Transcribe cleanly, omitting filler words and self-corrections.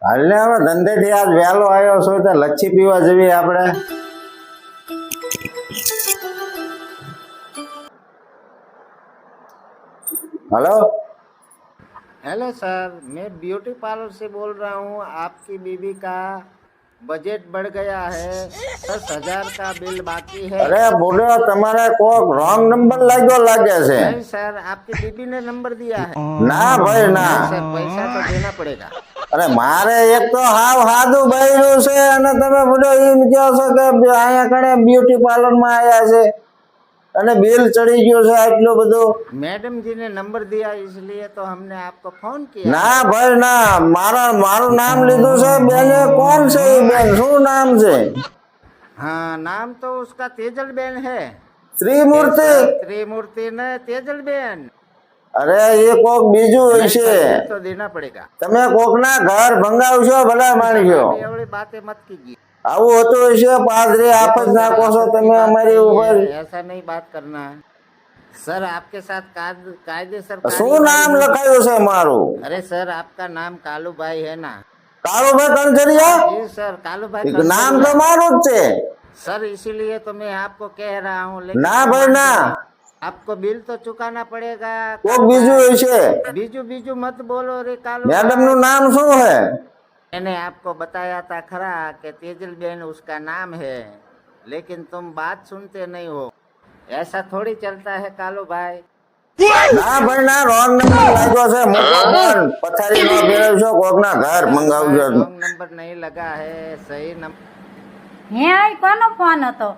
હાલને હવે ધંધેથી આજ વહેલો આવ્યો છો તો લચ્છી પીવા જવી આપણે. हेलो हेलो सर, मैं ब्यूटी पार्लर से बोल रहा हूँ। आपकी बीवी का बजट बढ़ गया है, 10,000 का बिल बाकी है। अरे बोलो तुम्हारे को रॉन्ग नंबर लाग्यो लागे छे। नहीं सर, आपकी बीवी ने नंबर दिया है। ना भाई ना, सर पैसा तो देना पड़ेगा। अरे मारे एक तो हाव हादू बૈરું છે અને તમે બધો એમ કહો છો કે અહીંયા કણે બ્યુટી પાર્લર માં આયા છે અને બિલ ચડી ગયો છે આટલું બધું. मैडम जी ने नंबर दिया इसलिए तो हमने आपको फोन किया। ના ભાઈ ના, મારું નામ લીધું છે બેને. કોણ છે એ બેન? શું નામ છે? हाँ, नाम तो उसका तेजल बेन है। ત્રિમૂર્તિ? त्रिमूर्ति ने तेजल बेन। અરે એ કોક બીજું હશે. तो देना पड़ेगा। તમે કોકના ઘર ભંગાવશો ભલા માણસો. एवढी बातें मत कीजिए। આવું હોતું હશે પાદરે આપ જ નાખો છો તમે અમારી ઉપર. ऐसा नहीं बात करना है सर। आपके साथ कायदेसर શું નામ લખાયું છે મારું? अरे सर, आपका नाम कालू भाई है ना? કાળુભાઈ કણછરિયા? जी सर, कालू भाई નામ તો મારું જ છે. सर, इसीलिए तो मैं आपको कह रहा हूँ। ના ભાઈ ના, आपको बिल तो चुकाना पड़ेगा। કોક બીજું હશે. बीजू बीजू मत बोलो रे कालू। મેડમ નું નામ શું છે? मैंने आपको बताया था खरा कि तेजल बेन उसका नाम है, लेकिन तुम बात सुनते नहीं हो। ऐसा थोड़ी चलता है कालू भाई। ના ભાઈ ના, રોંગ નંબર લાગ્યો છે. મૂકો ફોન. પથારી નો ફેરવશો, કોકના ઘર મંગાવજો. रॉन्ग नंबर नहीं लगा है, सही नंबर। હે આઈ કોનો ફોન હતો?